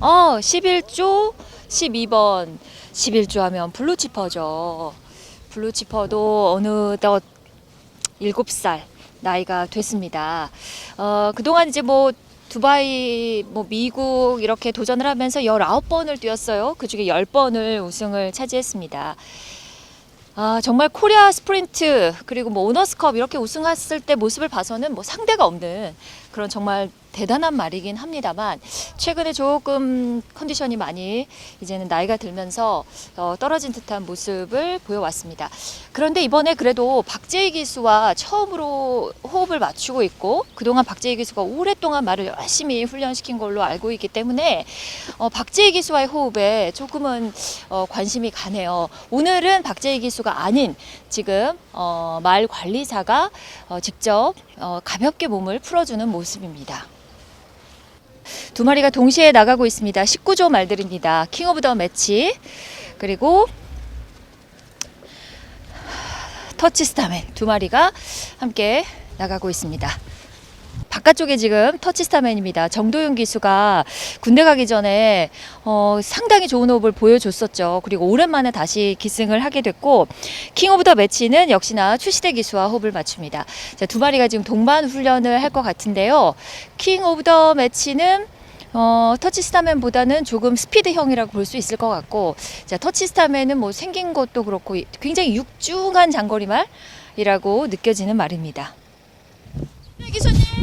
11조 12번. 11조 하면 블루치퍼죠. 블루치퍼도 어느덧 7살 나이가 됐습니다. 그동안 이제 뭐 두바이, 뭐 미국 이렇게 도전을 하면서 19번을 뛰었어요. 그중에 10번을 우승을 차지했습니다. 정말 코리아 스프린트 그리고 뭐 오너스컵 이렇게 우승했을 때 모습을 봐서는 뭐 상대가 없는 그런 정말 대단한 말이긴 합니다만 최근에 조금 컨디션이 많이 이제는 나이가 들면서 떨어진 듯한 모습을 보여왔습니다. 그런데 이번에 그래도 박재희 기수와 처음으로 호흡을 맞추고 있고 그동안 박재희 기수가 오랫동안 말을 열심히 훈련시킨 걸로 알고 있기 때문에 박재희 기수와의 호흡에 조금은 관심이 가네요. 오늘은 박재희 기수가 아닌 지금 말 관리사가 직접 가볍게 몸을 풀어주는 모습입니다. 두 마리가 동시에 나가고 있습니다. 19조 말들입니다. 킹 오브 더 매치 그리고 터치스타맨 두 마리가 함께 나가고 있습니다. 바깥쪽에 지금 터치스타맨입니다. 정도윤 기수가 군대 가기 전에 상당히 좋은 호흡을 보여줬었죠. 그리고 오랜만에 다시 기승을 하게 됐고 킹 오브 더 매치는 역시나 출시대 기수와 호흡을 맞춥니다. 자, 두 마리가 지금 동반 훈련을 할 것 같은데요. 킹 오브 더 매치는 터치스타맨보다는 조금 스피드형이라고 볼 수 있을 것 같고 자, 터치스타맨은 뭐 생긴 것도 그렇고 굉장히 육중한 장거리말이라고 느껴지는 말입니다. 기수님!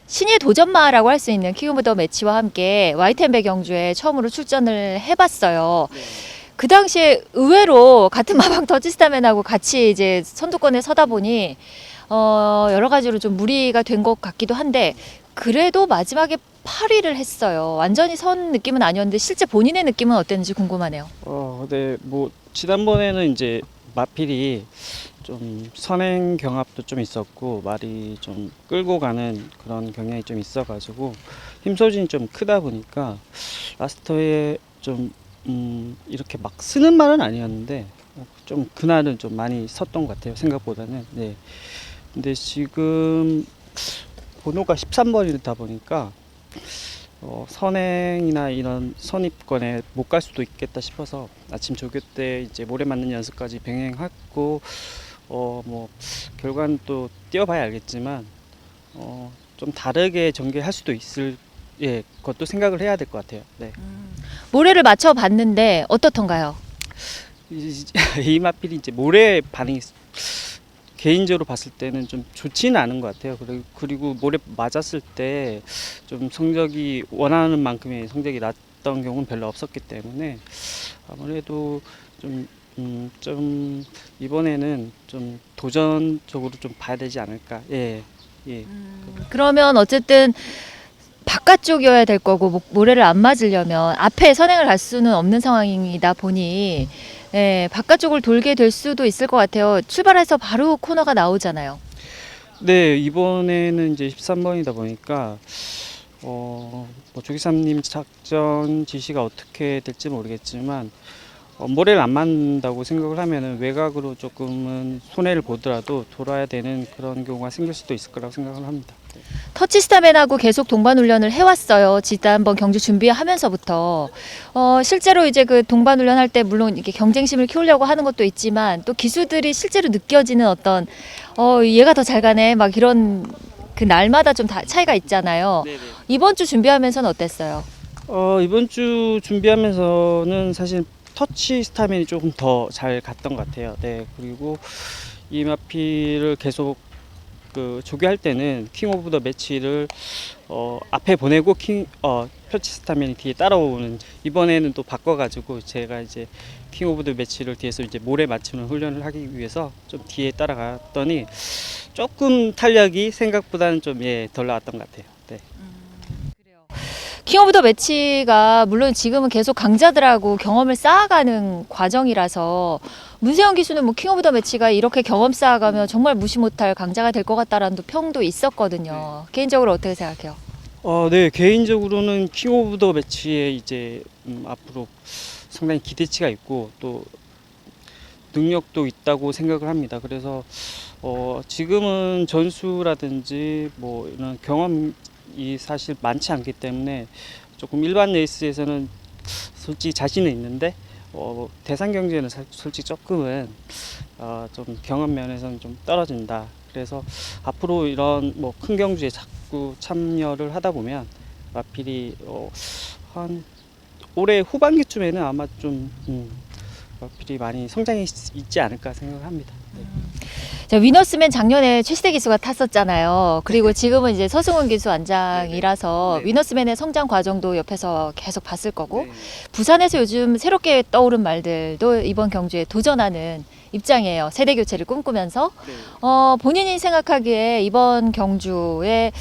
신의 도전마라고 할 수 있는 킹 오브 더 매치와 함께 YTN 경주에 처음으로 출전을 해봤어요. 네. 그 당시에 의외로 같은 마방 터치스타맨하고 같이 이제 선두권에 서다 보니 여러 가지로 좀 무리가 된 것 같기도 한데 그래도 마지막에 8위를 했어요. 완전히 선 느낌은 아니었는데 실제 본인의 느낌은 어땠는지 궁금하네요. 네, 뭐 지난번에는 이제 마필이 좀 선행 경합도 좀 있었고 말이 좀 끌고 가는 그런 경향이 좀 있어가지고 힘 소진이 좀 크다 보니까 라스터에 좀 이렇게 막 쓰는 말은 아니었는데 좀 그날은 좀 많이 섰던 것 같아요. 생각보다는. 네. 근데 지금 번호가 13번이다 보니까 선행이나 이런 선입권에 못 갈 수도 있겠다 싶어서 아침 조교 때 이제 모래 맞는 연습까지 병행했고 뭐 결과는 또 뛰어봐야 알겠지만 좀 다르게 전개할 수도 있을 그것도 생각을 해야 될 것 같아요. 네. 모래를 맞춰봤는데 어떻던가요? 이 마필이 이제 모래 반응이 개인적으로 봤을 때는 좀 좋지는 않은 것 같아요. 그리고 모래 맞았을 때 좀 성적이 원하는 만큼의 성적이 났던 경우는 별로 없었기 때문에 아무래도 좀 이번에는 좀 도전적으로 좀 봐야 되지 않을까. 예. 그러면 어쨌든 바깥쪽이어야 될 거고 모래를 안 맞으려면 앞에 선행을 갈 수는 없는 상황이다 보니 바깥쪽을 돌게 될 수도 있을 것 같아요. 출발해서 바로 코너가 나오잖아요. 네, 이번에는 이제 13번이다 보니까 뭐 조기사님 작전 지시가 어떻게 될지 모르겠지만 모래를 안 맞는다고 생각을 하면은 외곽으로 조금은 손해를 보더라도 돌아야 되는 그런 경우가 생길 수도 있을 거라고 생각을 합니다. 네. 터치스타맨하고 계속 동반 훈련을 해왔어요. 지난번 경주 준비하면서부터 실제로 이제 그 동반 훈련할 때 물론 이렇게 경쟁심을 키우려고 하는 것도 있지만 또 기수들이 실제로 느껴지는 어떤 얘가 더 잘 가네 막 이런 그 날마다 좀 차이가 있잖아요. 네네. 이번 주 준비하면서는 어땠어요? 이번 주 준비하면서는 사실 터치 스타맨이 조금 더 잘 갔던 것 같아요. 네, 그리고 이 마피를 계속 그 조교할 때는 킹 오브 더 매치를 앞에 보내고 터치 스타맨이 뒤에 따라오는 이번에는 또 바꿔가지고 제가 이제 킹 오브 더 매치를 뒤에서 이제 모래 맞추는 훈련을 하기 위해서 좀 뒤에 따라갔더니 조금 탄력이 생각보다는 좀 덜 나왔던 것 같아요. 네. 킹 오브 더 매치가 물론 지금은 계속 강자들하고 경험을 쌓아가는 과정이라서 문세영 기수는 뭐 킹 오브 더 매치가 이렇게 경험 쌓아가면 정말 무시 못할 강자가 될 것 같다라는 평도 있었거든요. 개인적으로 어떻게 생각해요? 네, 개인적으로는 킹 오브 더 매치에 이제 앞으로 상당히 기대치가 있고 또 능력도 있다고 생각을 합니다. 그래서 지금은 전수라든지 뭐 이런 경험이 사실 많지 않기 때문에 조금 일반 레이스에서는 솔직히 자신은 있는데 대상 경주에는 솔직히 조금은 좀 경험 면에서는 좀 떨어진다. 그래서 앞으로 이런 뭐 큰 경주에 자꾸 참여를 하다 보면 마필이 한 올해 후반기쯤에는 아마 좀 마필이 많이 성장이 있지 않을까 생각합니다. 네. 자, 위너스맨 작년에 최시대 기수가 탔었잖아요. 그리고 지금은 이제 서승훈 기수 안장이라서 네네. 위너스맨의 성장 과정도 옆에서 계속 봤을 거고 네. 부산에서 요즘 새롭게 떠오른 말들도 이번 경주에 도전하는 입장이에요. 세대 교체를 꿈꾸면서 네. 본인이 생각하기에 이번 경주에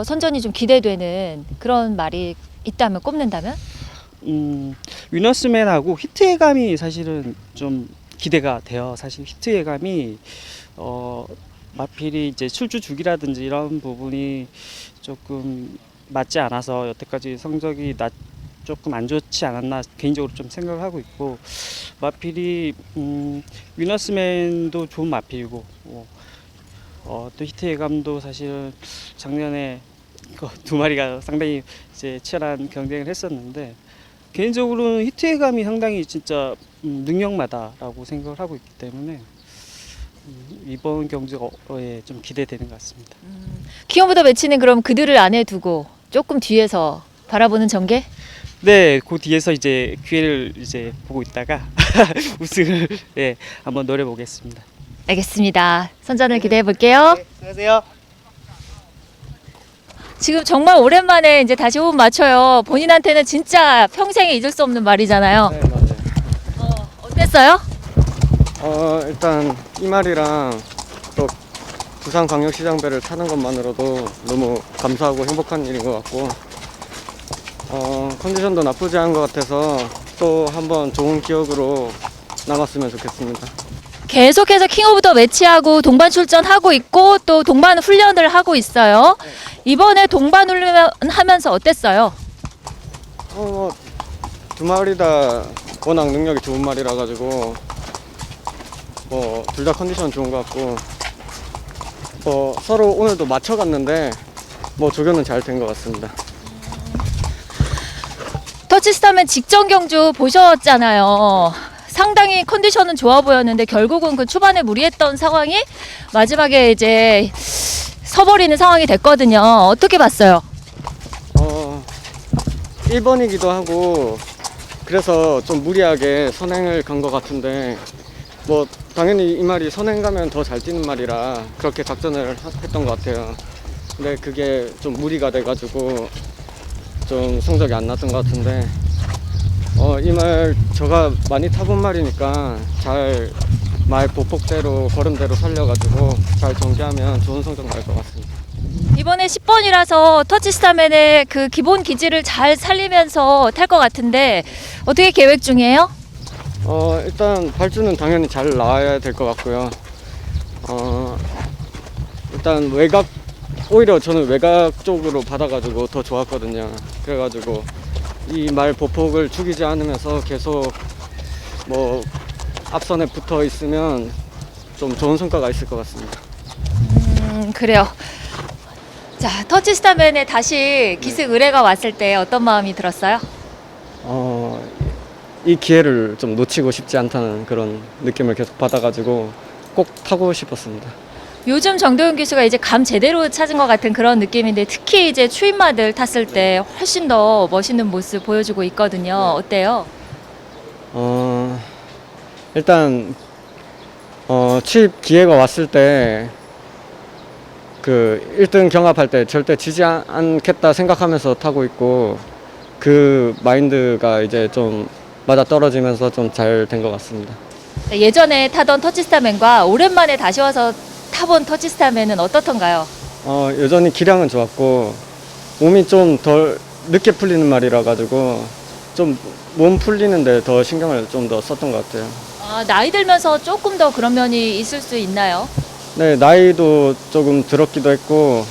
선전이 좀 기대되는 그런 말이 있다면 꼽는다면? 위너스맨하고 히트 예감이 사실은 좀 기대가 돼요. 사실 히트 예감이 마필이 이제 출주 주기라든지 이런 부분이 조금 맞지 않아서 여태까지 성적이 조금 안 좋지 않았나 개인적으로 좀 생각을 하고 있고 마필이 위너스맨도 좋은 마필이고 또 히트 예감도 사실 작년에 그 두 마리가 상당히 이제 치열한 경쟁을 했었는데 개인적으로는 히트 예감이 상당히 진짜 능력마다라고 생각을 하고 있기 때문에 이번 경주에 좀 기대되는 것 같습니다. 킹 오브 더 매치는 그럼 그들을 안에 두고 조금 뒤에서 바라보는 전개? 네, 그 뒤에서 이제 기회를 이제 보고 있다가 우승을 한번 노려보겠습니다. 알겠습니다. 선전을 기대해 볼게요. 네, 안녕하세요. 지금 정말 오랜만에 이제 다시 호흡 맞춰요. 본인한테는 진짜 평생에 잊을 수 없는 말이잖아요. 네, 맞아요. 어땠어요? 일단 이 말이랑 또 부산광역시장배를 타는 것만으로도 너무 감사하고 행복한 일인 것 같고 컨디션도 나쁘지 않은 것 같아서 또 한번 좋은 기억으로 남았으면 좋겠습니다. 계속해서 킹 오브 더 매치하고 동반 출전하고 있고 또 동반 훈련을 하고 있어요. 이번에 동반 훈련하면서 어땠어요? 두 마리 다 워낙 능력이 좋은 말이라 가지고 둘 다 컨디션 좋은 것 같고 서로 오늘도 맞춰갔는데 조견은 잘 된 것 같습니다. 터치스타맨 직전 경주 보셨잖아요. 상당히 컨디션은 좋아 보였는데 결국은 그 초반에 무리했던 상황이 마지막에 이제 서버리는 상황이 됐거든요. 어떻게 봤어요? 1번이기도 하고 그래서 좀 무리하게 선행을 간 것 같은데 당연히 이 말이 선행 가면 더 잘 뛰는 말이라 그렇게 작전을 했던 것 같아요. 근데 그게 좀 무리가 돼가지고 좀 성적이 안 났던 것 같은데 이 말 제가 많이 타본 말이니까 잘 말 보폭대로 걸음대로 살려가지고 잘 전개하면 좋은 성적 날 것 같습니다. 이번에 10번이라서 터치스타맨의 그 기본 기질을 잘 살리면서 탈 것 같은데 어떻게 계획 중이에요? 일단 발주는 당연히 잘 나와야 될 것 같고요. 일단 오히려 저는 외곽 쪽으로 받아가지고 더 좋았거든요. 그래가지고 이 말 보폭을 죽이지 않으면서 계속 앞선에 붙어 있으면 좀 좋은 성과가 있을 것 같습니다. 그래요. 자, 터치스타맨에 다시 기습 의뢰가 왔을 때 어떤 마음이 들었어요? 이 기회를 좀 놓치고 싶지 않다는 그런 느낌을 계속 받아가지고 꼭 타고 싶었습니다. 요즘 정도윤 기수가 이제 감 제대로 찾은 것 같은 그런 느낌인데 특히 이제 추임마들 탔을 때 훨씬 더 멋있는 모습 보여주고 있거든요. 어때요? 일단 취입 기회가 왔을 때 그 1등 경합할 때 절대 지지 않겠다 생각하면서 타고 있고 그 마인드가 이제 좀 맞아 떨어지면서 좀 잘 된 것 같습니다. 예전에 타던 터치스타맨과 오랜만에 다시 와서 타본 터치스타맨은 어떻던가요? 여전히 기량은 좋았고 몸이 좀 덜 늦게 풀리는 말이라 가지고 좀 몸 풀리는데 더 신경을 좀 더 썼던 것 같아요. 나이 들면서 조금 더 그런 면이 있을 수 있나요? 네, 나이도 조금 들었기도 했고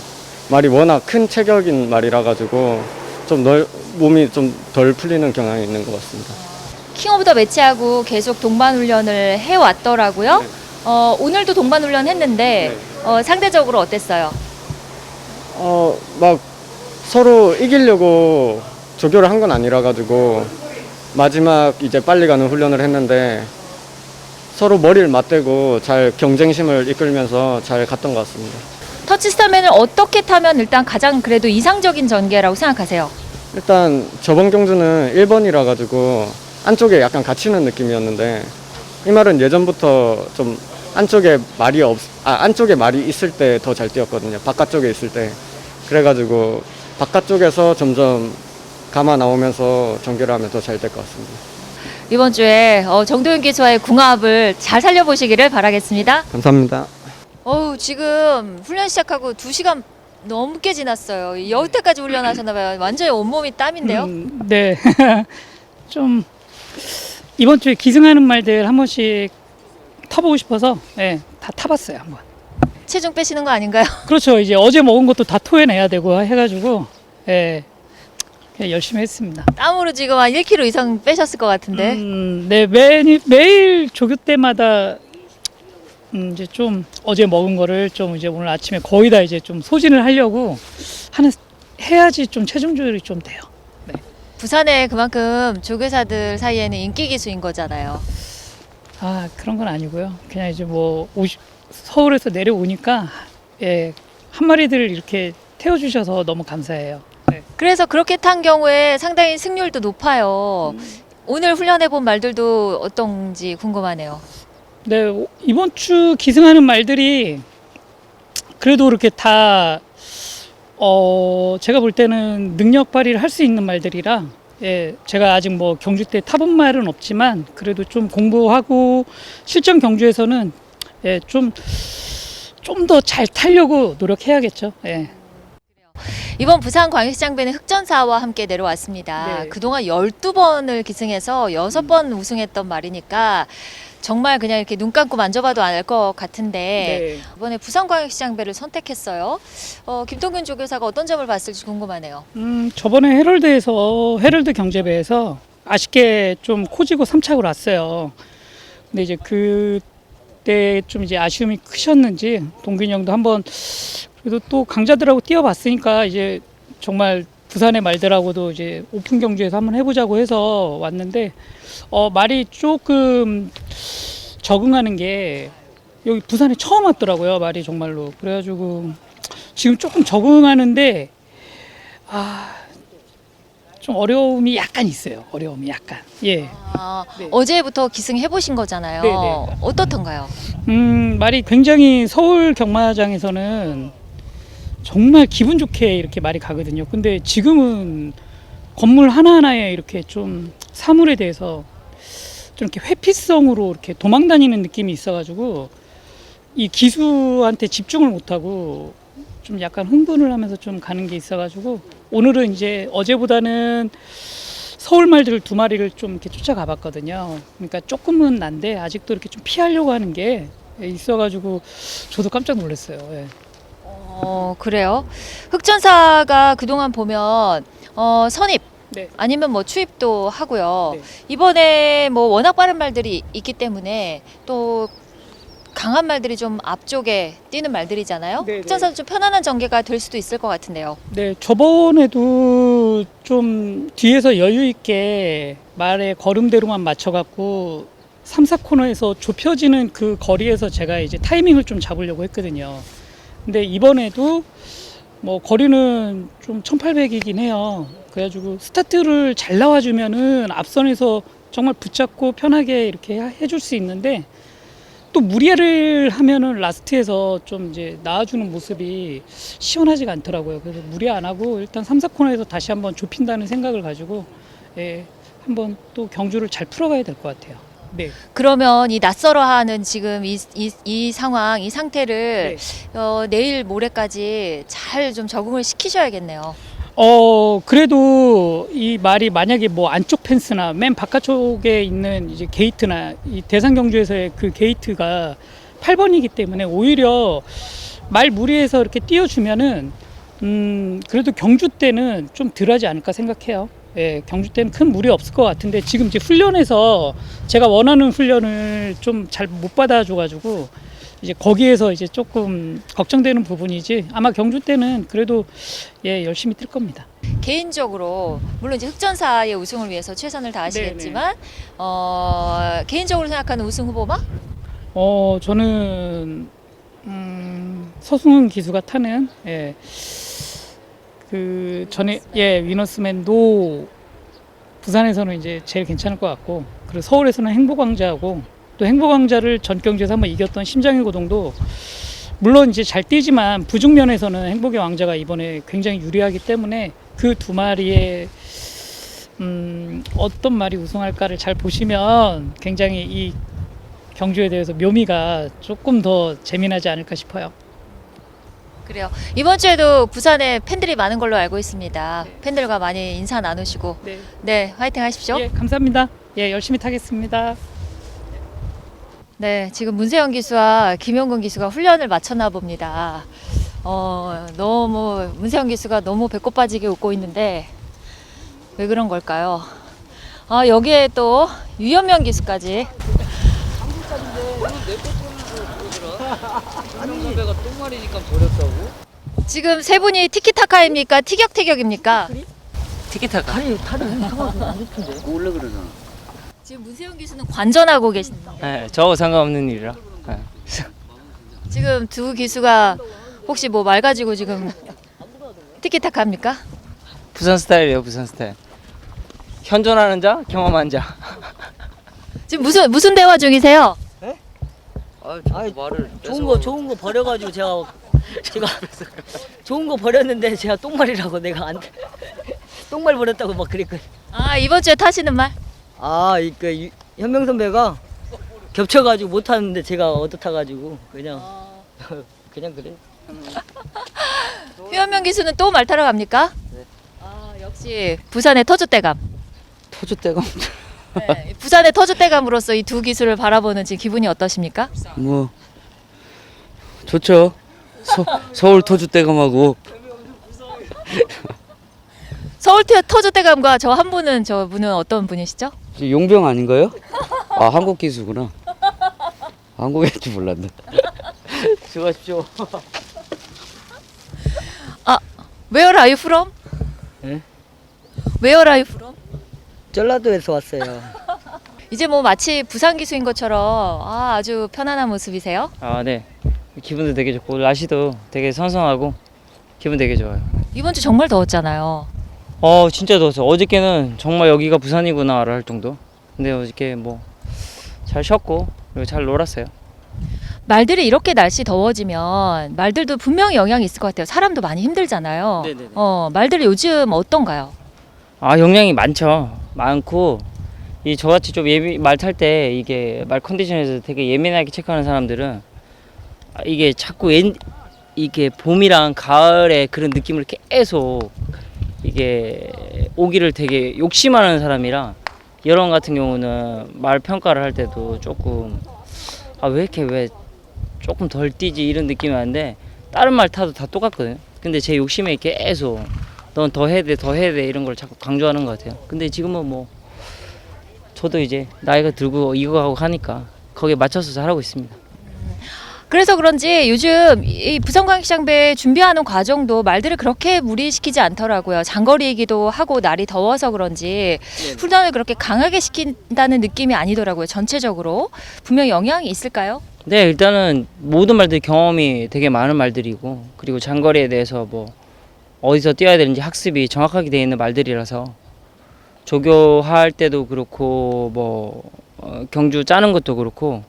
말이 워낙 큰 체격인 말이라 가지고 좀 몸이 좀 덜 풀리는 경향이 있는 것 같습니다. 킹 오브 더 매치하고 계속 동반 훈련을 해왔더라고요. 네. 오늘도 동반 훈련 했는데 상대적으로 어땠어요? 막 서로 이기려고 조교를 한 건 아니라 가지고 마지막 이제 빨리 가는 훈련을 했는데 서로 머리를 맞대고 잘 경쟁심을 이끌면서 잘 갔던 것 같습니다. 터치 스타맨을 어떻게 타면 일단 가장 그래도 이상적인 전개라고 생각하세요? 일단 저번 경주는 1번이라 가지고 안쪽에 약간 갇히는 느낌이었는데 이 말은 예전부터 좀 안쪽에 말이 있을 때 더 잘 뛰었거든요. 바깥쪽에 있을 때. 그래가지고 바깥쪽에서 점점 감아 나오면서 전개를 하면 더 잘 될 것 같습니다. 이번 주에 정도윤 기수와의 궁합을 잘 살려보시기를 바라겠습니다. 감사합니다. 지금 훈련 시작하고 2시간 넘게 지났어요. 여태까지 훈련하셨나봐요. 완전히 온몸이 땀인데요. 네. 좀 이번 주에 기승하는 말들 한 번씩 타보고 싶어서 다 타봤어요 한번. 체중 빼시는 거 아닌가요? 그렇죠. 이제 어제 먹은 것도 다 토해내야 되고 해가지고 그냥 열심히 했습니다. 땀으로 지금 한 1kg 이상 빼셨을 것 같은데. 네, 매일 조교 때마다 이제 좀 어제 먹은 거를 좀 이제 오늘 아침에 거의 다 이제 좀 소진을 하려고 해야지 좀 체중 조절이 좀 돼요. 부산에 그만큼 조교사들 사이에는 인기 기수인 거잖아요. 그런 건 아니고요. 그냥 이제 서울에서 내려오니까 한 마리들 이렇게 태워주셔서 너무 감사해요. 네. 그래서 그렇게 탄 경우에 상당히 승률도 높아요. 오늘 훈련해본 말들도 어떤지 궁금하네요. 네, 이번 주 기승하는 말들이 그래도 그렇게 다 제가 볼 때는 능력 발휘를 할 수 있는 말들이라 제가 아직 뭐 경주 때 타본 말은 없지만 그래도 좀 공부하고 실전 경주에서는 좀 더 잘 타려고 노력해야겠죠. 이번 부산광역시장배는 흑전사와 함께 내려왔습니다. 네. 그동안 12번을 기승해서 6번 우승했던 말이니까 정말 그냥 이렇게 눈 감고 만져봐도 알 것 같은데 이번에 부산광역시장배를 선택했어요. 김동균 조교사가 어떤 점을 봤을지 궁금하네요. 저번에 헤럴드 경제배에서 아쉽게 좀 코지고 3착으로 왔어요. 근데 이제 그때 좀 이제 아쉬움이 크셨는지 동균이 형도 한번 그래도 또 강자들하고 뛰어봤으니까 이제 정말 부산의 말들하고도 이제 오픈 경주에서 한번 해보자고 해서 왔는데 말이 조금 적응하는 게 여기 부산에 처음 왔더라고요. 말이 정말로. 그래가지고 지금 조금 적응하는데 좀 어려움이 약간 있어요. 어려움이 약간. 네. 어제부터 기승해 보신 거잖아요. 네네. 어떻던가요? 말이 굉장히 서울 경마장에서는 정말 기분 좋게 이렇게 말이 가거든요. 근데 지금은 건물 하나하나에 이렇게 좀 사물에 대해서 좀 이렇게 회피성으로 이렇게 도망 다니는 느낌이 있어가지고 이 기수한테 집중을 못하고 좀 약간 흥분을 하면서 좀 가는 게 있어가지고 오늘은 이제 어제보다는 서울 말들 2마리를 좀 이렇게 쫓아가 봤거든요. 그러니까 조금은 난데 아직도 이렇게 좀 피하려고 하는 게 있어가지고 저도 깜짝 놀랐어요. 그래요? 흑전사가 그동안 보면 선입 아니면 뭐 추입도 하고요. 이번에 뭐 워낙 빠른 말들이 있기 때문에 또 강한 말들이 좀 앞쪽에 뛰는 말들이잖아요. 흑전사는 좀 편안한 전개가 될 수도 있을 것 같은데요. 네, 저번에도 좀 뒤에서 여유 있게 말의 걸음대로만 맞춰갖고 3, 4코너에서 좁혀지는 그 거리에서 제가 이제 타이밍을 좀 잡으려고 했거든요. 근데 이번에도 뭐 거리는 좀 1800이긴 해요. 그래가지고 스타트를 잘 나와주면은 앞선에서 정말 붙잡고 편하게 이렇게 해줄 수 있는데 또 무리를 하면은 라스트에서 좀 이제 나와주는 모습이 시원하지가 않더라고요. 그래서 무리 안 하고 일단 3, 4코너에서 다시 한번 좁힌다는 생각을 가지고 한번 또 경주를 잘 풀어가야 될 것 같아요. 네. 그러면 이 낯설어하는 지금 이 상황, 이 상태를 내일 모레까지 잘 좀 적응을 시키셔야겠네요. 그래도 이 말이 만약에 뭐 안쪽 펜스나 맨 바깥쪽에 있는 이제 게이트나 이 대상 경주에서의 그 게이트가 8번이기 때문에 오히려 말 무리해서 이렇게 띄워주면은 그래도 경주 때는 좀 덜하지 않을까 생각해요. 예, 경주 때는 큰 무리 없을 것 같은데 지금 이제 훈련에서 제가 원하는 훈련을 좀 잘 못 받아줘가지고 이제 거기에서 이제 조금 걱정되는 부분이지 아마 경주 때는 그래도 예, 열심히 뛸 겁니다. 개인적으로 물론 이제 흑전사의 우승을 위해서 최선을 다하시겠지만 개인적으로 생각하는 우승 후보마? 저는 서승훈 기수가 타는 예, 그 전에 예 위너스맨도 부산에서는 이제 제일 괜찮을 것 같고 그리고 서울에서는 행복왕자하고 또 행복왕자를 전 경주에서 한번 이겼던 심장의 고동도 물론 이제 잘 뛰지만 부중면에서는 행복의 왕자가 이번에 굉장히 유리하기 때문에 그 두 마리의 어떤 말이 우승할까를 잘 보시면 굉장히 이 경주에 대해서 묘미가 조금 더 재미나지 않을까 싶어요. 그래요. 이번 주에도 부산에 팬들이 많은 걸로 알고 있습니다. 팬들과 많이 인사 나누시고 네, 네, 화이팅 하십시오. 예, 감사합니다. 예, 열심히 타겠습니다. 네, 지금 문세영 기수와 김용근 기수가 훈련을 마쳤나 봅니다. 너무 문세영 기수가 너무 배꼽 빠지게 웃고 있는데 왜 그런 걸까요? 여기에 또 유현명 기수까지. 선배가 똥말이니까 버렸다고? 지금 세 분이 티키타카입니까? 티격태격입니까? 티키타카. 다리 이상하게 안 좋던데. 원래 그러잖아. 지금 문세영 기수는 관전하고 계십니다. 네, 저하고 상관없는 일이라. 네. 지금 두 기수가 혹시 뭐 말 가지고 지금 티키타카입니까? 부산 스타일이에요, 부산 스타일. 현존하는 자, 경험한 자. 지금 무슨 대화 중이세요? 아이, 좋은 거 버려가지고 제가 좋은 거 버렸는데 제가 똥말이라고 내가 안 똥말 버렸다고 막 그랬거든. 이번 주에 타시는 말? 그 현명 선배가 겹쳐가지고 못 타는데 제가 얻어 타가지고 그냥 그냥 그래. 유현명 기수는 또 말 타러 갑니까? 네. 역시 부산의 터줏대감. 터줏대감. 네, 부산의 터줏대감으로서 이 두 기수를 바라보는 지금 기분이 어떠십니까? 뭐 좋죠. 서울 터줏대감하고 서울 터줏대감과 저 한 분은 저분은 어떤 분이시죠? 용병 아닌가요? 아 한국 기수구나. 한국인 줄 몰랐네. 수고하십시오. Where are you from? 네? Where are you from? 전라도에서 왔어요. 이제 뭐 마치 부산 기수인 것처럼 아주 편안한 모습이세요. 네. 기분도 되게 좋고 날씨도 되게 선선하고 기분 되게 좋아요. 이번 주 정말 더웠잖아요. 진짜 더웠어요. 어저께는 정말 여기가 부산이구나를 할 정도. 근데 어저께 뭐 잘 쉬었고 그리고 잘 놀았어요. 말들이 이렇게 날씨 더워지면 말들도 분명히 영향이 있을 것 같아요. 사람도 많이 힘들잖아요. 네네네. 말들이 요즘 어떤가요? 영향이 많죠. 많고 이 저같이 좀 말 탈 때 이게 말 컨디션에서 되게 예민하게 체크하는 사람들은 이게 자꾸 이게 봄이랑 가을의 그런 느낌을 계속 이게 오기를 되게 욕심하는 사람이라 여론 같은 경우는 말 평가를 할 때도 조금 왜 조금 덜 뛰지 이런 느낌이 나는데 다른 말 타도 다 똑같거든요. 근데 제 욕심에 계속 넌 더 해야 돼 이런 걸 자꾸 강조하는 것 같아요. 근데 지금은 뭐 저도 이제 나이가 들고 이거 하고 하니까 거기에 맞춰서 잘하고 있습니다. 그래서 그런지 요즘 이 부산광역시장배 준비하는 과정도 말들을 그렇게 무리시키지 않더라고요. 장거리이기도 하고 날이 더워서 그런지 훈련을 그렇게 강하게 시킨다는 느낌이 아니더라고요. 전체적으로 분명 영향이 있을까요? 네, 일단은 모든 말들이 경험이 되게 많은 말들이고 그리고 장거리에 대해서 뭐 어디서 뛰어야 되는지 학습이 정확하게 되어 있는 말들이라서 조교할 때도 그렇고 뭐 경주 짜는 것도 그렇고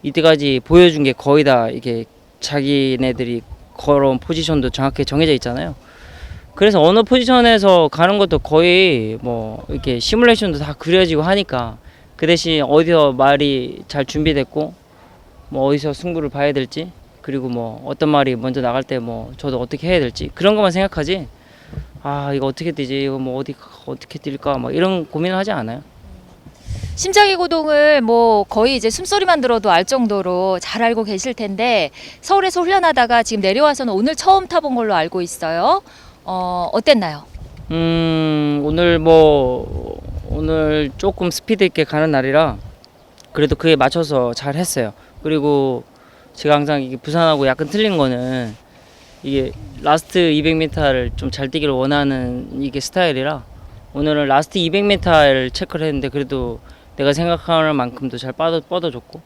이때까지 보여준 게 거의 다 이게 자기네들이 걸어온 포지션도 정확하게 정해져 있잖아요. 그래서 어느 포지션에서 가는 것도 거의 뭐 이렇게 시뮬레이션도 다 그려지고 하니까 그 대신 어디서 말이 잘 준비됐고 뭐 어디서 승부를 봐야 될지 그리고 뭐 어떤 말이 먼저 나갈 때 뭐 저도 어떻게 해야 될지 그런 것만 생각하지 이거 어떻게 뛰지 이거 뭐 어떻게 뛸까 막 이런 고민을 하지 않아요. 심장의 고동을 뭐 거의 이제 숨소리만 들어도 알 정도로 잘 알고 계실 텐데 서울에서 훈련하다가 지금 내려와서는 오늘 처음 타본 걸로 알고 있어요. 어땠나요? 오늘 조금 스피드 있게 가는 날이라 그래도 그에 맞춰서 잘 했어요. 그리고 제가 항상 이게 부산하고 약간 틀린 거는 이게 라스트 200m를 좀 잘 뛰기를 원하는 이게 스타일이라 오늘은 라스트 200m를 체크를 했는데 그래도 내가 생각하는 만큼도 잘 뻗어줬고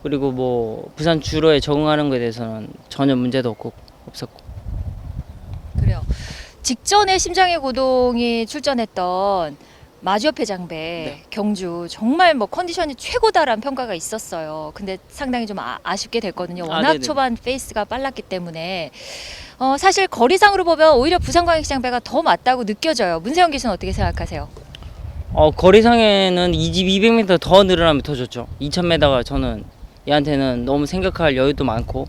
그리고 뭐 부산 주로에 적응하는 거에 대해서는 전혀 문제도 없었고 그래요. 직전에 심장의 고동이 출전했던 마주협회 장배 경주 정말 뭐 컨디션이 최고다라는 평가가 있었어요. 근데 상당히 좀 아쉽게 됐거든요. 워낙 네네. 초반 페이스가 빨랐기 때문에 사실 거리상으로 보면 오히려 부산광역시 장배가 더 맞다고 느껴져요. 문세영 기수는 어떻게 생각하세요? 거리상에는 200m 더 늘어나면 더 좋죠. 2000m가 저는 얘한테는 너무 생각할 여유도 많고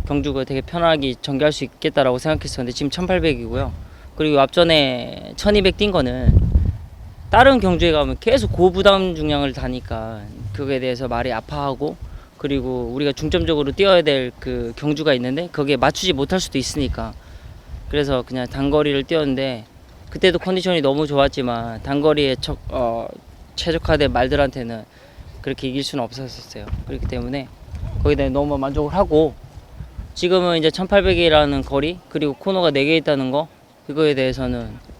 경주가 되게 편하게 전개할 수 있겠다라고 생각했었는데 지금 1800이고요. 그리고 앞전에 1200 뛴 거는 다른 경주에 가면 계속 고부담 중량을 다니까 그거에 대해서 말이 아파하고 그리고 우리가 중점적으로 뛰어야 될 그 경주가 있는데 거기에 맞추지 못할 수도 있으니까 그래서 그냥 단거리를 뛰었는데 그때도 컨디션이 너무 좋았지만 단거리에 최적화된 말들한테는 그렇게 이길 수는 없었어요. 그렇기 때문에 거기에 대해 너무 만족을 하고 지금은 이제 1800이라는 거리 그리고 코너가 4개 있다는 거 그거에 대해서는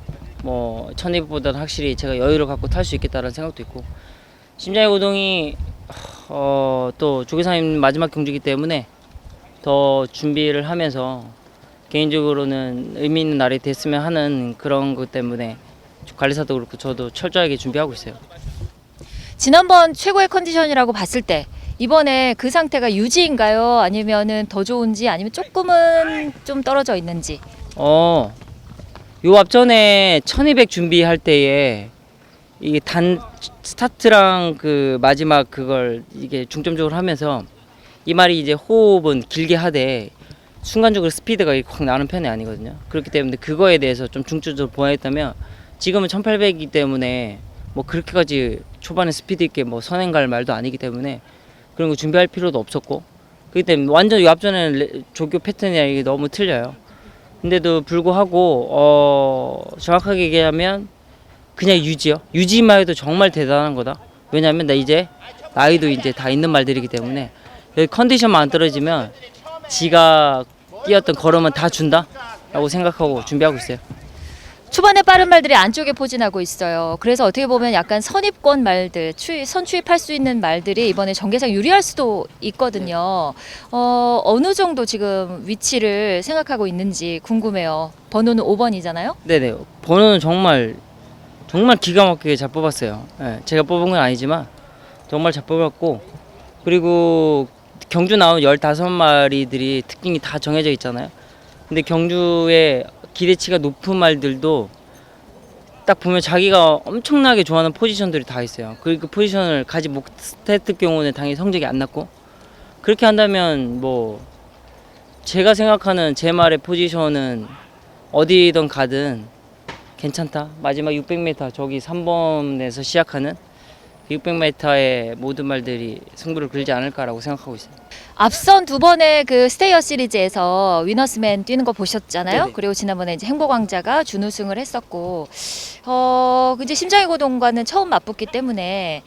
뭐 1200보다는 확실히 제가 여유를 갖고 탈 수 있겠다는 생각도 있고 심장의 고동이 또 조계사님 마지막 경주이기 때문에 더 준비를 하면서 개인적으로는 의미 있는 날이 됐으면 하는 그런 것 때문에 관리사도 그렇고 저도 철저하게 준비하고 있어요. 지난번 최고의 컨디션이라고 봤을 때 이번에 그 상태가 유지인가요? 아니면은 더 좋은지 아니면 조금은 좀 떨어져 있는지? 요 앞전에 1200 준비할 때에 이게 스타트랑 그 마지막 그걸 이게 중점적으로 하면서 이 말이 이제 호흡은 길게 하되 순간적으로 스피드가 확 나는 편이 아니거든요. 그렇기 때문에 그거에 대해서 좀 중점적으로 보완했다면 지금은 1800이기 때문에 뭐 그렇게까지 초반에 스피드 있게 뭐 선행 갈 말도 아니기 때문에 그런 거 준비할 필요도 없었고 그렇기 때문에 완전 이 앞전에는 조교 패턴이랑 이게 너무 틀려요. 근데도 불구하고 정확하게 얘기하면 그냥 유지요. 유지만 해도 정말 대단한 거다. 왜냐하면 나이도 이제 다 있는 말들이기 때문에 여기 컨디션만 안 떨어지면 지가 뛰었던 걸음은 다 준다라고 생각하고 준비하고 있어요. 초반에 빠른 말들이 안쪽에 포진하고 있어요. 그래서 어떻게 보면 약간 선입권 말들, 선추입할 수 있는 말들이 이번에 전개상 유리할 수도 있거든요. 어느 정도 지금 위치를 생각하고 있는지 궁금해요. 번호는 5번이잖아요. 네네. 번호는 정말 기가 막히게 잘 뽑았어요. 네, 제가 뽑은 건 아니지만 정말 잘 뽑았고 그리고 경주 나온 15마리들이 특징이 다 정해져 있잖아요. 근데 경주에 기대치가 높은 말들도 딱 보면 자기가 엄청나게 좋아하는 포지션들이 다 있어요. 그 포지션을 가지 못했을 경우는 당연히 성적이 안 났고 그렇게 한다면 뭐 제가 생각하는 제 말의 포지션은 어디든 가든 괜찮다. 마지막 600m 저기 3번에서 시작하는 600m의 모든 말들이 승부를 걸지 않을까라고 생각하고 있어요. 앞선 두 번의 그 스테이어 시리즈에서 위너스맨 뛰는 거 보셨잖아요. 네네. 그리고 지난번에 이제 행복왕자가 준우승을 했었고, 이제 심장의 고동과는 처음 맞붙기 때문에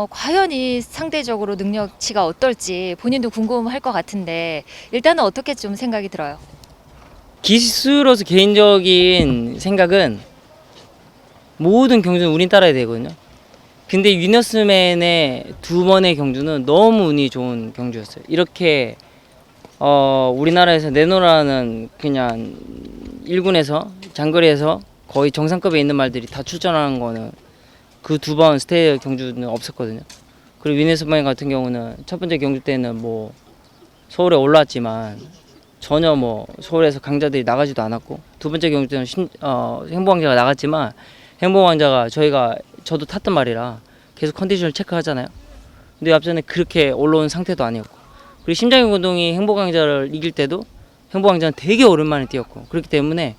과연 이 상대적으로 능력치가 어떨지 본인도 궁금할 것 같은데 일단은 어떻게 좀 생각이 들어요? 기수로서 개인적인 생각은 모든 경주는 우린 따라야 되거든요. 근데 위너스맨의 두 번의 경주는 너무 운이 좋은 경주였어요. 이렇게 우리나라에서 내노라는 그냥 1군에서 장거리에서 거의 정상급에 있는 말들이 다 출전하는 거는 그 두 번 스테이 경주는 없었거든요. 그리고 위너스맨 같은 경우는 첫 번째 경주 때는 뭐 서울에 올라왔지만 전혀 뭐 서울에서 강자들이 나가지도 않았고 두 번째 경주 때는 행복왕자가 나갔지만 행복왕자가 저도 탔던 말이라 계속 컨디션을 체크하잖아요. 근데 앞전에 그렇게 올라온 상태도 아니었고 그리고 심장의 고동이 행복왕자를 이길 때도 행복왕자는 되게 오랜만에 뛰었고 그렇기 때문에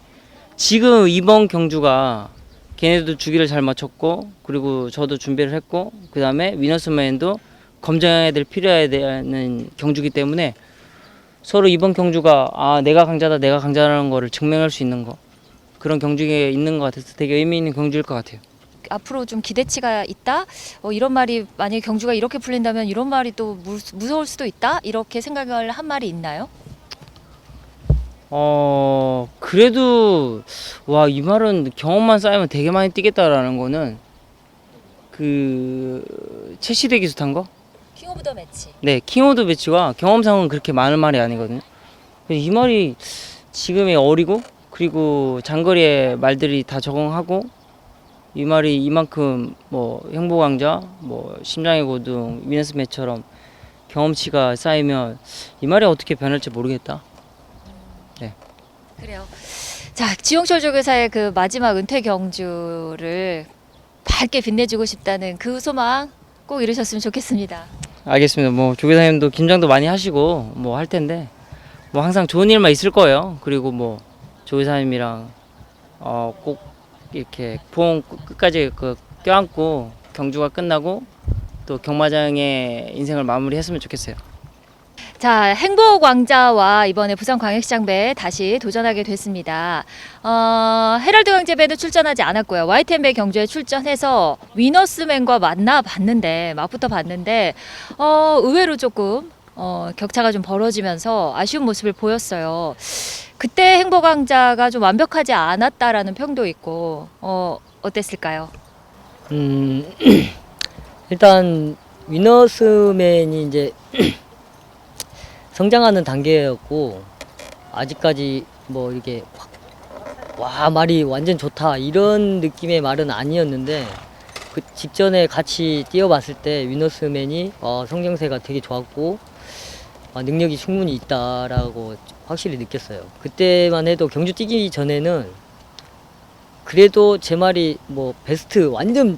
지금 이번 경주가 걔네도 주기를 잘 맞췄고 그리고 저도 준비를 했고 그 다음에 위너스맨도 검증해야 될 필요해야 되는 경주기 때문에 서로 이번 경주가 내가 강자다 내가 강자라는 거를 증명할 수 있는 거 그런 경주에 있는 것 같아서 되게 의미 있는 경주일 것 같아요. 앞으로 좀 기대치가 있다. 이런 말이 만약에 경주가 이렇게 풀린다면 이런 말이 또 무서울 수도 있다. 이렇게 생각을 한 말이 있나요? 그래도 와, 이 말은 경험만 쌓이면 되게 많이 뛰겠다라는 거는 그 최시대 기수탄 거? 킹 오브 더 매치. 네, 킹오드 배치와 경험상은 그렇게 많은 말이 아니거든요. 그래서 이 말이 지금의 어리고 그리고 장거리에 말들이 다 적응하고 이 말이 이만큼 뭐 행보강자, 뭐 심장의 고등, 위너스매처럼 경험치가 쌓이면 이 말이 어떻게 변할지 모르겠다. 그래요. 자, 지용철 조교사의 그 마지막 은퇴 경주를 밝게 빛내주고 싶다는 그 소망 꼭 이루셨으면 좋겠습니다. 알겠습니다. 뭐 조교사님도 긴장도 많이 하시고 뭐 할 텐데 뭐 항상 좋은 일만 있을 거예요. 그리고 뭐 조교사님이랑 꼭 이렇게 포옹 끝까지 껴안고 경주가 끝나고 또 경마장의 인생을 마무리했으면 좋겠어요. 자, 행복왕자와 이번에 부산광역시장배에 다시 도전하게 됐습니다. 헤럴드 강제배는 출전하지 않았고요. YTN배 경주에 출전해서 위너스맨과 만나봤는데 맞붙어 봤는데 의외로 조금 격차가 좀 벌어지면서 아쉬운 모습을 보였어요. 그때 행복왕자가 좀 완벽하지 않았다라는 평도 있고 어땠을까요? 일단 위너스맨이 이제 성장하는 단계였고 아직까지 뭐 이게 와 말이 완전 좋다 이런 느낌의 말은 아니었는데 그 직전에 같이 뛰어봤을 때 위너스맨이 성장세가 되게 좋았고 능력이 충분히 있다라고 확실히 느꼈어요. 그때만 해도 경주 뛰기 전에는 그래도 제 말이 뭐 베스트 완전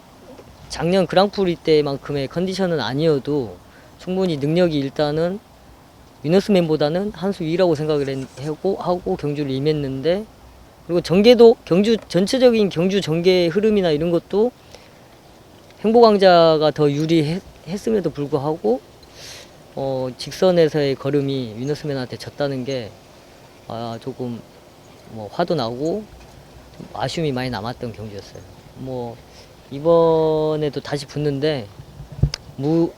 작년 그랑프리 때만큼의 컨디션은 아니어도 충분히 능력이 일단은 위너스맨보다는 한 수 위라고 생각을 하고 경주를 임했는데 그리고 전개도 경주 전체적인 경주 전개 흐름이나 이런 것도 행복왕자가 더 유리했음에도 불구하고 직선에서의 걸음이 위너스맨한테 졌다는 게 조금 뭐 화도 나고 좀 아쉬움이 많이 남았던 경주였어요. 뭐 이번에도 다시 붙는데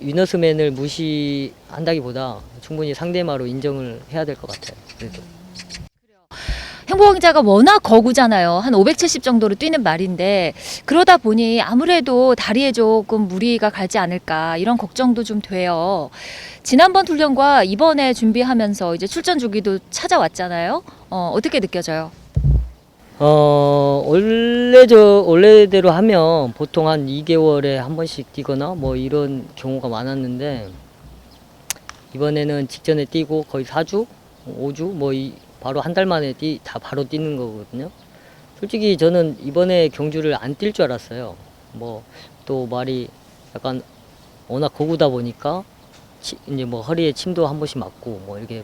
위너스맨을 무시한다기보다 충분히 상대마로 인정을 해야 될 것 같아요. 그래도. 행복왕자가 워낙 거구잖아요. 한 570 정도로 뛰는 말인데 그러다 보니 아무래도 다리에 조금 무리가 가지 않을까 이런 걱정도 좀 돼요. 지난번 훈련과 이번에 준비하면서 이제 출전 주기도 찾아왔잖아요. 어떻게 느껴져요? 원래대로 하면 보통 한 2개월에 한 번씩 뛰거나 뭐 이런 경우가 많았는데 이번에는 직전에 뛰고 거의 4주, 5주 뭐 바로 한 달 만에 바로 뛰는 거거든요. 솔직히 저는 이번에 경주를 안 뛸 줄 알았어요. 뭐 또 말이 약간 워낙 고구다 보니까 이제 뭐 허리에 침도 한 번씩 맞고 뭐 이렇게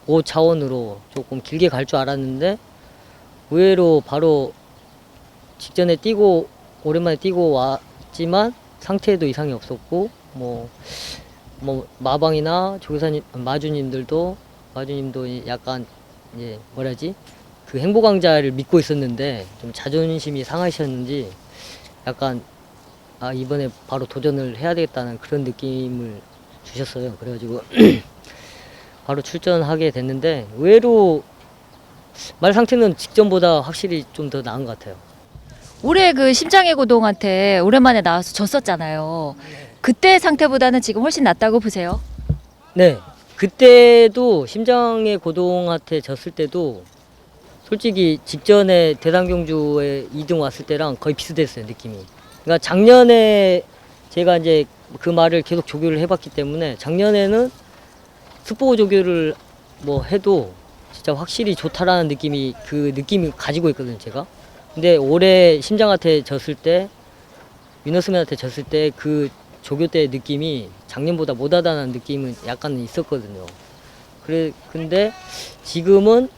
그 차원으로 조금 길게 갈 줄 알았는데 의외로 바로 직전에 뛰고 오랜만에 뛰고 왔지만 상태에도 이상이 없었고 뭐 마방이나 조교사님 마주님도 약간 이제 뭐라지 그 행복왕자를 믿고 있었는데 좀 자존심이 상하셨는지 약간 이번에 바로 도전을 해야 되겠다는 그런 느낌을 주셨어요. 그래가지고 바로 출전하게 됐는데 의외로 말 상태는 직전보다 확실히 좀 더 나은 것 같아요. 올해 그 심장의 고동한테 오랜만에 나와서 졌었잖아요. 그때 상태보다는 지금 훨씬 낫다고 보세요? 네. 그때도 심장의 고동한테 졌을 때도 솔직히 직전에 대단경주에 2등 왔을 때랑 거의 비슷했어요, 느낌이. 그러니까 작년에 제가 이제 그 말을 계속 조교를 해봤기 때문에 작년에는 스포 조교를 뭐 해도 진짜 확실히 좋다라는 느낌이 가지고 있거든요, 제가. 근데 올해 심장한테 졌을 때, 위너스맨한테 졌을 때 그 조교 때의 느낌이 작년보다 못하다는 느낌은 약간 있었거든요. 근데 지금은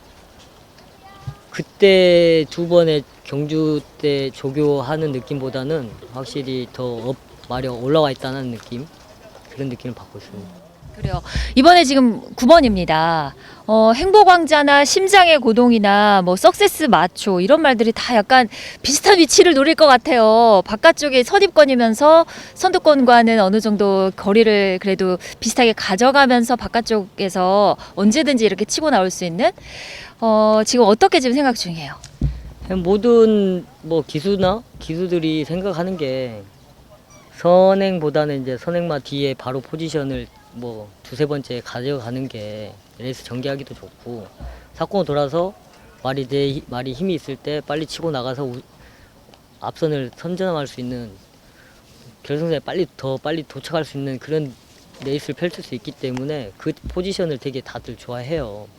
그때 두 번의 경주 때 조교하는 느낌보다는 확실히 더 말이 올라와 있다는 느낌, 그런 느낌을 받고 있습니다. 그래요. 이번에 지금 9번입니다. 행복왕자나 심장의 고동이나 뭐 석세스 마초 이런 말들이 다 약간 비슷한 위치를 노릴 것 같아요. 바깥쪽이 선입권이면서 선두권과는 어느 정도 거리를 그래도 비슷하게 가져가면서 바깥쪽에서 언제든지 이렇게 치고 나올 수 있는 지금 어떻게 지금 생각 중이에요? 모든 뭐 기수들이 생각하는 게 선행보다는 이제 선행마 뒤에 바로 포지션을 뭐 두세 번째 가져가는 게 레이스 전개하기도 좋고 사건을 돌아서 말이 힘이 있을 때 빨리 치고 나가서 앞선을 선점할 수 있는 결승선에 더 빨리 도착할 수 있는 그런 레이스를 펼칠 수 있기 때문에 그 포지션을 되게 다들 좋아해요.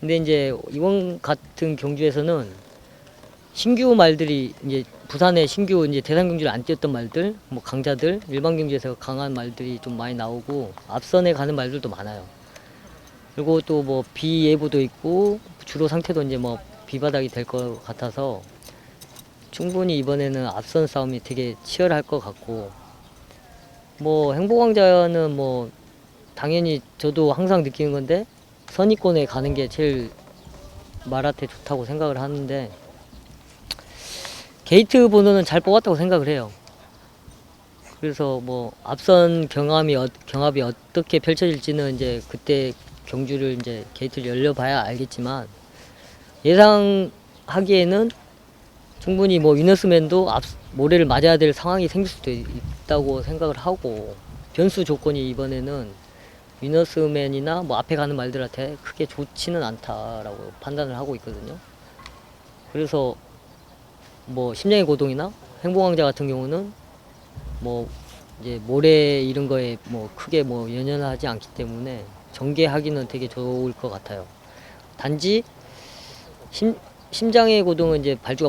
근데 이제 이번 같은 경주에서는 신규 말들이 이제 부산에 신규 이제 대상 경주를 안 뛰었던 말들, 뭐 강자들, 일반 경주에서 강한 말들이 좀 많이 나오고 앞선에 가는 말들도 많아요. 그리고 또 뭐 비 예보도 있고 주로 상태도 이제 뭐 비바닥이 될 것 같아서 충분히 이번에는 앞선 싸움이 되게 치열할 것 같고 뭐 행복왕자는 뭐 당연히 저도 항상 느끼는 건데 선입권에 가는 게 제일 말한테 좋다고 생각을 하는데 게이트 번호는 잘 뽑았다고 생각을 해요. 그래서 뭐 앞선 경합이 어떻게 펼쳐질지는 이제 그때 경주를 이제 게이트를 열려봐야 알겠지만 예상하기에는 충분히 뭐 위너스맨도 모래를 맞아야 될 상황이 생길 수도 있다고 생각을 하고 변수 조건이 이번에는 위너스맨이나 뭐 앞에 가는 말들한테 크게 좋지는 않다라고 판단을 하고 있거든요. 그래서 뭐 심장의 고동이나 행복왕자 같은 경우는 뭐 이제 모래 이런 거에 뭐 크게 뭐 연연하지 않기 때문에 전개하기는 되게 좋을 것 같아요. 단지 심장의 고동은 이제 발주가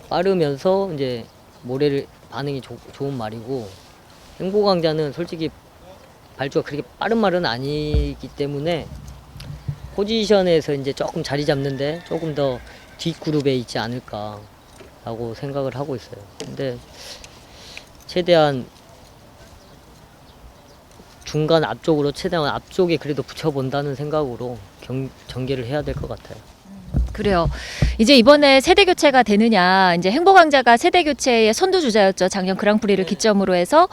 빠르면서 이제 모래를 반응이 좋은 말이고 행복왕자는 솔직히 발주가 그렇게 빠른 말은 아니기 때문에 포지션에서 이제 조금 자리 잡는데 조금 더 뒷그룹에 있지 않을까라고 생각을 하고 있어요. 근데 최대한 중간 앞쪽으로 최대한 앞쪽에 그래도 붙여본다는 생각으로 전개를 해야 될 것 같아요. 그래요. 이제 이번에 세대 교체가 되느냐. 이제 행복왕자가 세대 교체의 선두주자였죠. 작년 그랑프리를 기점으로 해서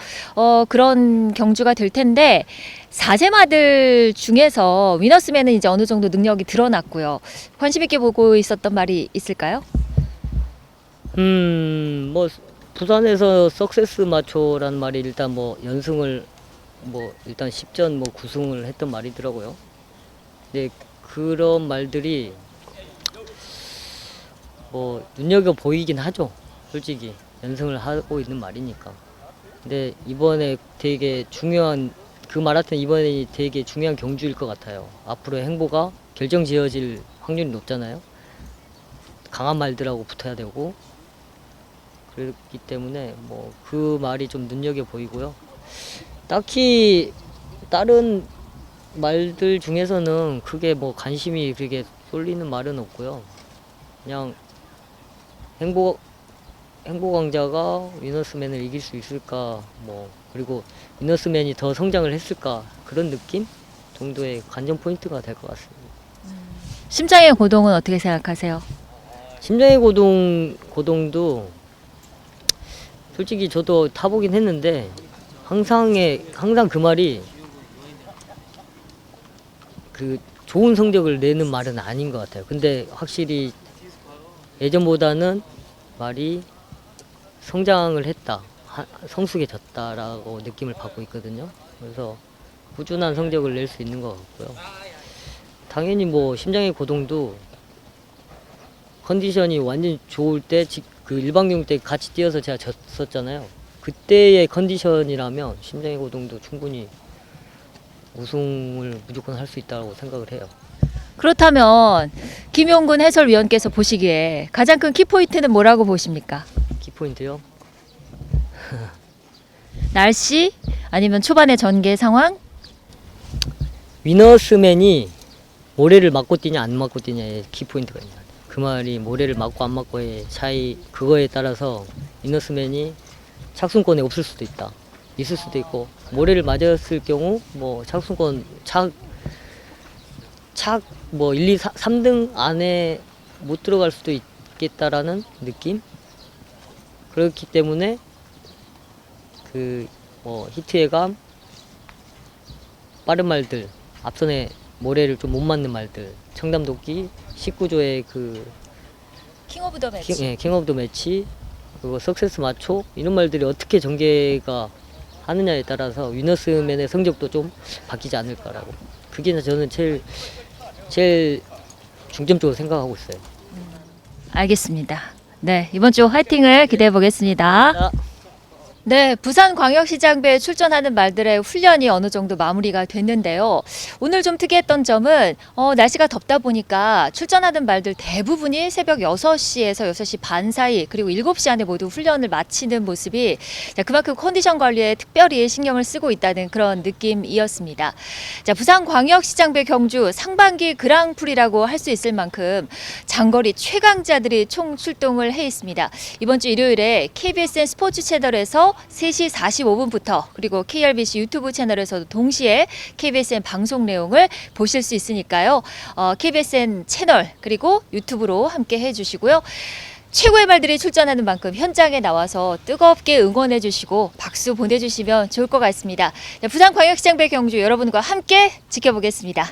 그런 경주가 될 텐데 사제마들 중에서 위너스맨은 이제 어느 정도 능력이 드러났고요. 관심 있게 보고 있었던 말이 있을까요? 뭐 부산에서 석세스 마초라는 말이 일단 뭐 연승을 뭐 일단 10전 뭐 9승을 했던 말이더라고요. 근데 그런 말들이 뭐 눈여겨 보이긴 하죠. 솔직히 연승을 하고 있는 말이니까. 근데 이번에 되게 중요한 그 마라톤 이번에 되게 중요한 경주일 것 같아요. 앞으로 행보가 결정 지어질 확률이 높잖아요. 강한 말들하고 붙어야 되고 그렇기 때문에 뭐 그 말이 좀 눈여겨 보이고요. 딱히 다른 말들 중에서는 크게 뭐 관심이 그렇게 쏠리는 말은 없고요. 그냥 행복왕자가 위너스맨을 이길 수 있을까 뭐 그리고 위너스맨이 더 성장을 했을까 그런 느낌 정도의 관전 포인트가 될 것 같습니다. 심장의 고동은 어떻게 생각하세요? 심장의 고동도 솔직히 저도 타보긴 했는데 항상 그 말이 그 좋은 성적을 내는 말은 아닌 것 같아요. 근데 확실히 예전보다는 말이 성장을 했다, 성숙해졌다라고 느낌을 받고 있거든요. 그래서 꾸준한 성적을 낼 수 있는 것 같고요. 당연히 뭐 심장의 고동도 컨디션이 완전 좋을 때 그 일반경 때 같이 뛰어서 제가 졌었잖아요. 그때의 컨디션이라면 심장의 고동도 충분히 우승을 무조건 할 수 있다고 생각을 해요. 그렇다면 김용근 해설위원께서 보시기에 가장 큰 키포인트는 뭐라고 보십니까? 키포인트요? 날씨 아니면 초반의 전개 상황? 위너스맨이 모래를 맞고 뛰냐 안 맞고 뛰냐의 키포인트가 있습니다. 그 말이 모래를 맞고 안 맞고의 차이 그거에 따라서 위너스맨이 착순권에 없을 수도 있다. 있을 수도 있고 모래를 맞았을 경우 뭐 착순권 뭐 1, 2, 3등 안에 못 들어갈 수도 있겠다라는 느낌. 그렇기 때문에 그 뭐 히트예감, 빠른 말들, 앞선에 모래를 좀 못 맞는 말들, 청담도끼, 19조의 그 킹 오브 더 매치. 킹 오브 더 매치, 그리고 석세스 마초 이런 말들이 어떻게 전개가 하느냐에 따라서 위너스맨의 성적도 좀 바뀌지 않을까라고. 그게 저는 제일 중점적으로 생각하고 있어요. 알겠습니다. 네, 이번 주 화이팅을 기대해 보겠습니다. 네, 부산광역시장배에 출전하는 말들의 훈련이 어느 정도 마무리가 됐는데요. 오늘 좀 특이했던 점은 날씨가 덥다 보니까 출전하는 말들 대부분이 새벽 6시에서 6시 반 사이 그리고 7시 안에 모두 훈련을 마치는 모습이 그만큼 컨디션 관리에 특별히 신경을 쓰고 있다는 그런 느낌이었습니다. 자, 부산광역시장배 경주 상반기 그랑프리라고 할 수 있을 만큼 장거리 최강자들이 총 출동을 해 있습니다. 이번 주 일요일에 KBSN 스포츠 채널에서 3시 45분부터 그리고 KRBC 유튜브 채널에서도 동시에 KBSN 방송 내용을 보실 수 있으니까요. KBSN 채널 그리고 유튜브로 함께 해주시고요. 최고의 말들이 출전하는 만큼 현장에 나와서 뜨겁게 응원해 주시고 박수 보내주시면 좋을 것 같습니다. 부산광역시장배 경주 여러분과 함께 지켜보겠습니다.